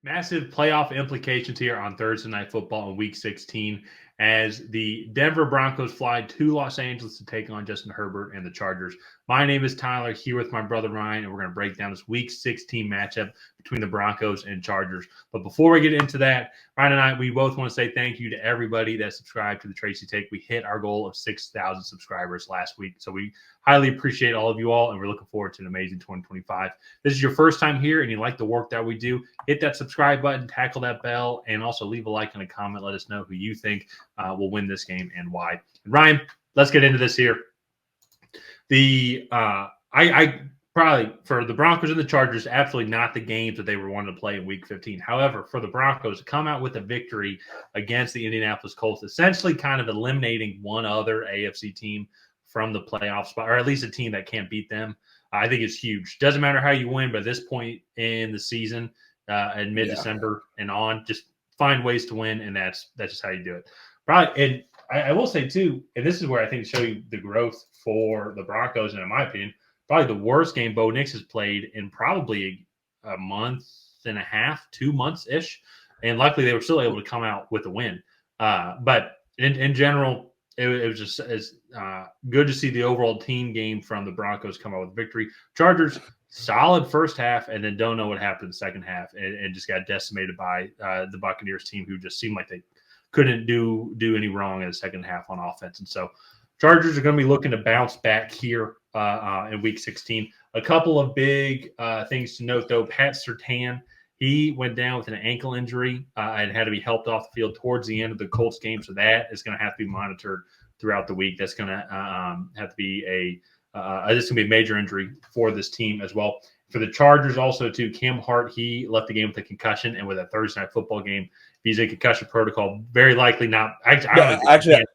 Massive playoff implications here on Thursday Night Football in Week 16 as the Denver Broncos fly to Los Angeles to take on Justin Herbert and the Chargers. My name is Tyler, here with my brother Ryan, and we're going to break down this Week 16 matchup between the Broncos and Chargers. But before we get into that, Ryan and I, we both want to say thank you to everybody that subscribed to the Tracy Take. We hit our goal of 6,000 subscribers last week, so we highly appreciate all of you all, and we're looking forward to an amazing 2025. This is your first time here and you like the work that we do, hit that subscribe button, tackle that bell, and also leave a like and a comment. Let us know who you think will win this game and why. And Ryan, let's get into this here. I probably for the Broncos and the Chargers, absolutely not the games that they were wanting to play in Week 15. However, for the Broncos to come out with a victory against the Indianapolis Colts, essentially kind of eliminating one other AFC team from the playoff spot, or at least a team that can't beat them, I think it's huge. Doesn't matter how you win, but at this point in the season, in mid-December and on, just find ways to win, and that's just how you do it. Probably, and I will say too, and this is where I think to show you the growth for the Broncos, and in my opinion, probably the worst game Bo Nix has played in probably a month and a half, 2 months-ish, and luckily they were still able to come out with a win. But in general, it was just as good to see the overall team game from the Broncos come out with victory. Chargers, solid first half, and then don't know what happened in the second half, and just got decimated by the Buccaneers team, who just seemed like they couldn't do any wrong in the second half on offense. And so Chargers are going to be looking to bounce back here in Week 16. A couple of big things to note, though. Pat Surtain, he went down with an ankle injury and had to be helped off the field towards the end of the Colts game. So that is going to have to be monitored throughout the week. That's going to have to be this is going to be a major injury for this team as well. For the Chargers also, too, Cam Hart, he left the game with a concussion, and with a Thursday Night Football game, if he's in concussion protocol, very likely not. I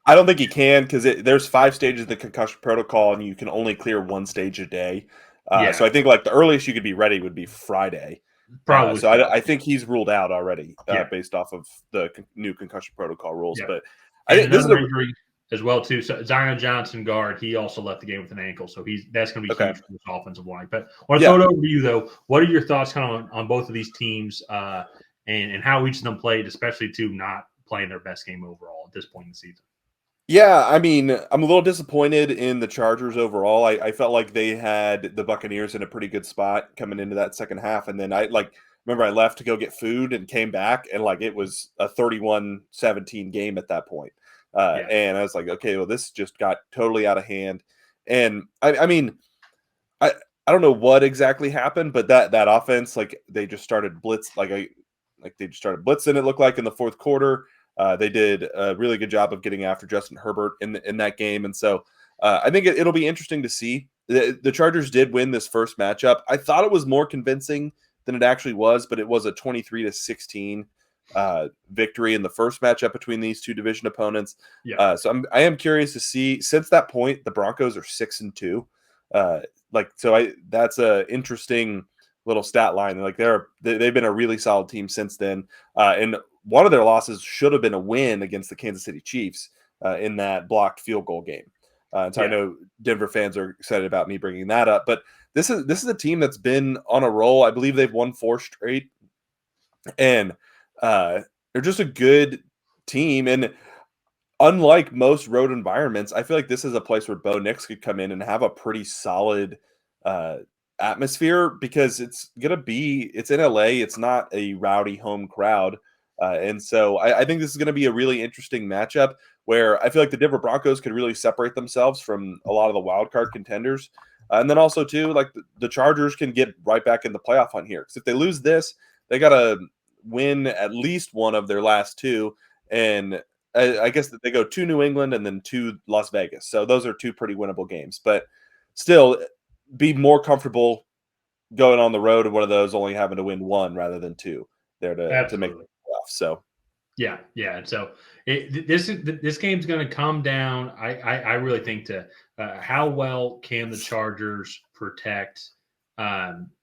don't think he can, because there's 5 stages of the concussion protocol, and you can only clear 1 stage a day. So I think like the earliest you could be ready would be Friday. Probably. So I think he's ruled out already based off of the new concussion protocol rules. But I think this is injury as well too. So Zion Johnson, guard, he also left the game with an ankle, so that's going to be huge for this offensive line. But I want to throw it over to you though. What are your thoughts kind of on both of these teams and how each of them played, especially to not playing their best game overall at this point in the season? Yeah, I mean, I'm a little disappointed in the Chargers overall. I felt like they had the Buccaneers in a pretty good spot coming into that second half, and then I remember I left to go get food and came back, and it was a 31-17 game at that point. And I was like, okay, well, this just got totally out of hand. And I mean, I don't know what exactly happened, but that offense, they just started they just started blitzing. It looked like in the fourth quarter. They did a really good job of getting after Justin Herbert in that game. And so I think it'll be interesting to see. The Chargers did win this first matchup. I thought it was more convincing than it actually was, but it was a 23-16 victory in the first matchup between these two division opponents. So I am curious to see. Since that point, the Broncos are 6-2. That's a interesting little stat line. They've been a really solid team since then. And one of their losses should have been a win against the Kansas City Chiefs in that blocked field goal game. I know Denver fans are excited about me bringing that up, but this is a team that's been on a roll. I believe they've won 4 straight, and they're just a good team. And unlike most road environments, I feel like this is a place where Bo Nix could come in and have a pretty solid atmosphere, because it's in LA. It's not a rowdy home crowd. And so I think this is going to be a really interesting matchup where I feel like the Denver Broncos could really separate themselves from a lot of the wild card contenders. And then also, too, the Chargers can get right back in the playoff hunt here. Because if they lose this, they got to win at least one of their last 2. And I guess that they go to New England and then to Las Vegas. So those are 2 pretty winnable games. But still, be more comfortable going on the road and one of those only having to win 1 rather than 2 there to make it off. So so this game's going to come down, I really think, to how well can the Chargers protect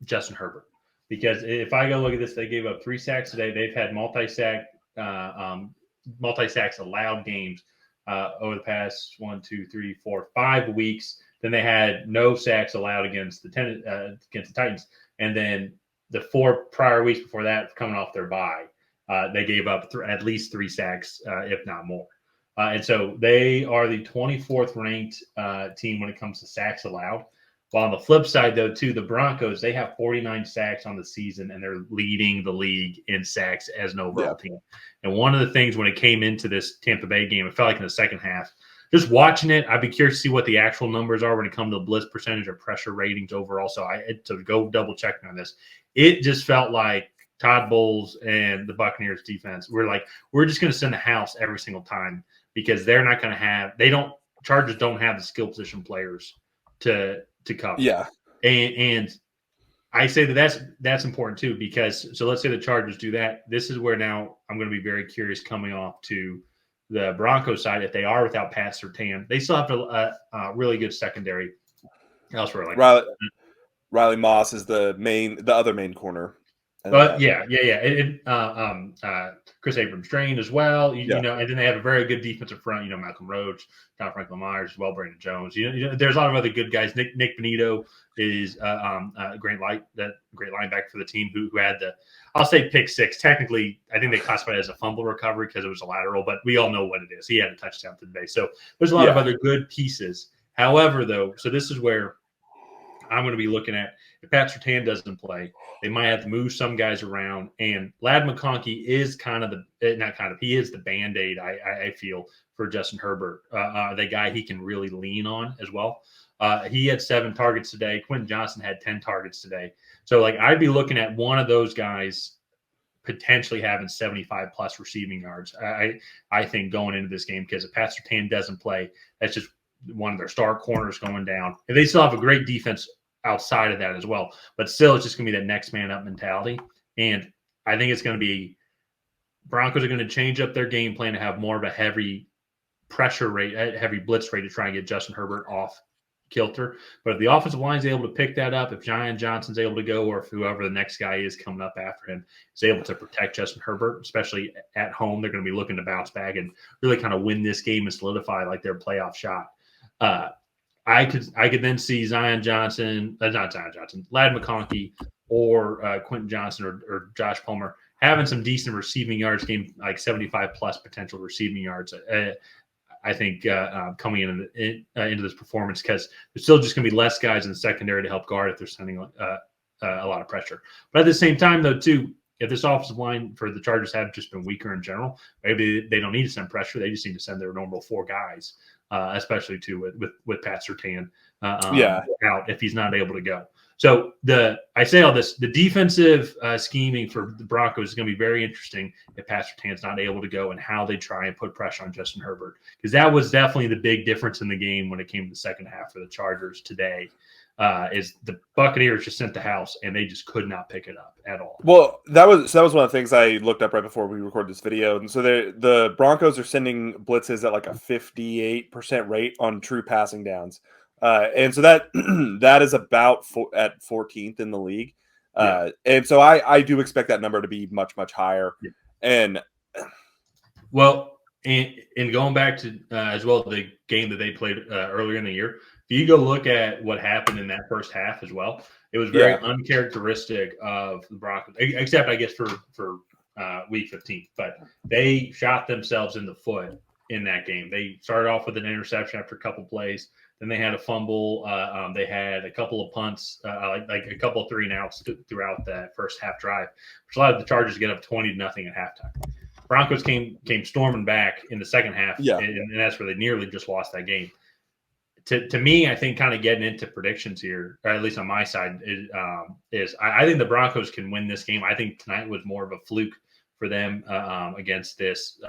Justin Herbert. Because if I go look at this, they gave up 3 sacks today. They've had multi-sacks allowed games over the past 1, 2, 3, 4, 5 weeks. Then they had no sacks allowed against the Titans, and then the 4 prior weeks before that, coming off their bye, they gave up at least 3 sacks, if not more. And so they are the 24th ranked team when it comes to sacks allowed. While on the flip side, though, too, the Broncos, they have 49 sacks on the season, and they're leading the league in sacks as an overall team. And one of the things when it came into this Tampa Bay game, it felt like in the second half, just watching it, I'd be curious to see what the actual numbers are when it comes to blitz percentage or pressure ratings overall. So to go double checking on this, it just felt like Todd Bowles and the Buccaneers defense we're just going to send the house every single time because they're not going to have Chargers don't have the skill position players to cover. Yeah. And I say that's important too, because so let's say the Chargers do that. This is where now I'm going to be very curious coming off to the Broncos side. If they are without Pat Surtain, they still have a really good secondary elsewhere. Like Riley Moss is the other main corner. But Chris Abrams-Drain as well. You know, and then they have a very good defensive front. You know, Malcolm Roach, John Franklin Myers, well, Brandon Jones. You know, there's a lot of other good guys. Nick Benito is a great linebacker for the team who had I'll say pick 6. Technically, I think they classified it as a fumble recovery because it was a lateral, but we all know what it is. He had a touchdown today. So there's a lot of other good pieces. However, though, so this is where I'm going to be looking at if Pat Surtain doesn't play, they might have to move some guys around. And Ladd McConkey is he is the Band-Aid, I feel, for Justin Herbert, the guy he can really lean on as well. He had 7 targets today. Quentin Johnson had 10 targets today. So, I'd be looking at one of those guys potentially having 75-plus receiving yards, I think, going into this game, because if Pat Surtain doesn't play, that's just one of their star corners going down. And they still have a great defense outside of that as well. But still, it's just going to be that next man up mentality. And I think it's going to be Broncos are going to change up their game plan to have more of a heavy pressure rate, heavy blitz rate to try and get Justin Herbert off kilter. But if the offensive line is able to pick that up, if Zion Johnson's able to go, or if whoever the next guy is coming up after him is able to protect Justin Herbert, especially at home, they're going to be looking to bounce back and really kind of win this game and solidify their playoff shot. I could then see Ladd McConkey or Quentin Johnson or Josh Palmer having some decent receiving yards game, like 75-plus potential receiving yards. I think coming into this performance, because there's still just going to be less guys in the secondary to help guard if they're sending a lot of pressure. But at the same time, though, too, if this offensive line for the Chargers have just been weaker in general, maybe they don't need to send pressure. They just need to send their normal 4 guys, especially too with Pat Surtain out if he's not able to go. So I say all this, the defensive scheming for the Broncos is going to be very interesting if Pat Surtain's not able to go, and how they try and put pressure on Justin Herbert, because that was definitely the big difference in the game when it came to the second half for the Chargers today. Is the Buccaneers just sent the house and they just could not pick it up at all. Well, that was one of the things I looked up right before we recorded this video. And so the Broncos are sending blitzes at like a 58% rate on true passing downs. And so that is about at 14th in the league. And so I do expect that number to be much, much higher. Yeah. And going back to as well the game that they played earlier in the year, if you go look at what happened in that first half as well, it was very uncharacteristic of the Broncos, except I guess for week 15. But they shot themselves in the foot in that game. They started off with an interception after a couple plays. Then they had a fumble. They had a couple of punts, like a couple of 3-and-outs throughout that first half drive, which allowed the Chargers to get up 20-0 at halftime. Broncos came storming back in the second half, and that's where they nearly just lost that game. To me, I think kind of getting into predictions here, or at least on my side, is I think the Broncos can win this game. I think tonight was more of a fluke for them against this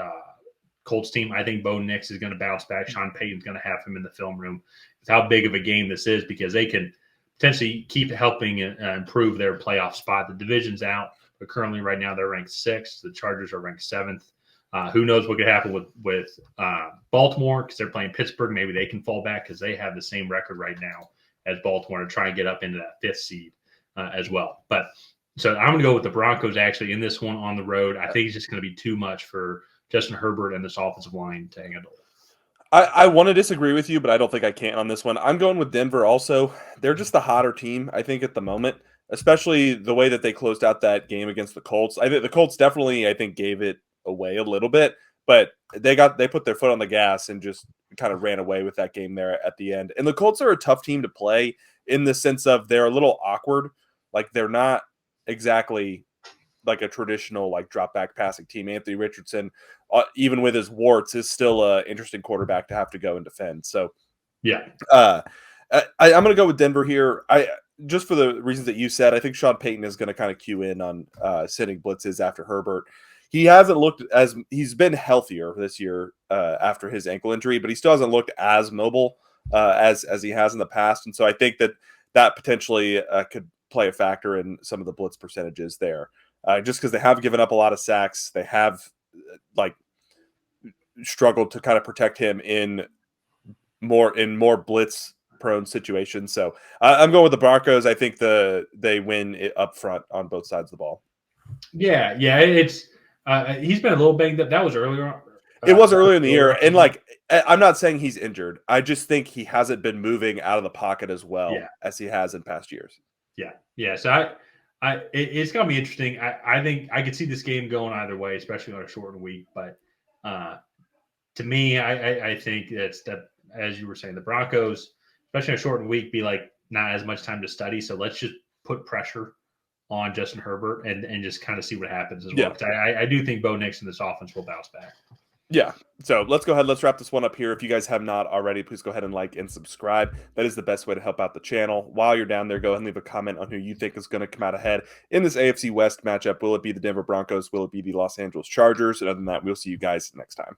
Colts team. I think Bo Nix is going to bounce back. Sean Payton's going to have him in the film room. It's how big of a game this is, because they can potentially keep helping improve their playoff spot. The division's out, but currently right now they're ranked 6th. The Chargers are ranked 7th. Who knows what could happen with Baltimore, because they're playing Pittsburgh. Maybe they can fall back because they have the same record right now as Baltimore to try and get up into that 5th seed as well. But so I'm going to go with the Broncos actually in this one on the road. I think it's just going to be too much for Justin Herbert and this offensive line to handle. I want to disagree with you, but I don't think I can on this one. I'm going with Denver also. They're just the hotter team, I think, at the moment. especially the way that they closed out that game against the Colts. I think the Colts definitely, I think, gave it away a little bit, but they put their foot on the gas and just kind of ran away with that game there at the end. And the Colts are a tough team to play in the sense of they're a little awkward. Like they're not exactly like a traditional like drop back passing team. Anthony Richardson, even with his warts, is still an interesting quarterback to have to go and defend. So yeah, I'm going to go with Denver here. Just for the reasons that you said, I think Sean Payton is going to kind of cue in on sending blitzes after Herbert. He hasn't looked he's been healthier this year after his ankle injury, but he still hasn't looked as mobile as he has in the past. And so I think that potentially could play a factor in some of the blitz percentages there. Just because they have given up a lot of sacks, they have struggled to kind of protect him in more blitz prone situations. So I'm going with the Broncos. I think they win it up front on both sides of the ball. Yeah. It's he's been a little banged up. That was earlier. It was earlier in the year, and I'm not saying he's injured. I just think he hasn't been moving out of the pocket as well as he has in past years. Yeah. So it's going to be interesting. I think I could see this game going either way, especially on a shortened week. But to me, I think as you were saying, the Broncos, especially on a shortened week, be like not as much time to study. So let's just put pressure on Justin Herbert and just kind of see what happens as well. Because I do think Bo Nix and this offense will bounce back. Yeah. So let's go ahead. Let's wrap this one up here. If you guys have not already, please go ahead and like and subscribe. That is the best way to help out the channel. While you're down there, go ahead and leave a comment on who you think is going to come out ahead in this AFC West matchup. Will it be the Denver Broncos? Will it be the Los Angeles Chargers? And other than that, we'll see you guys next time.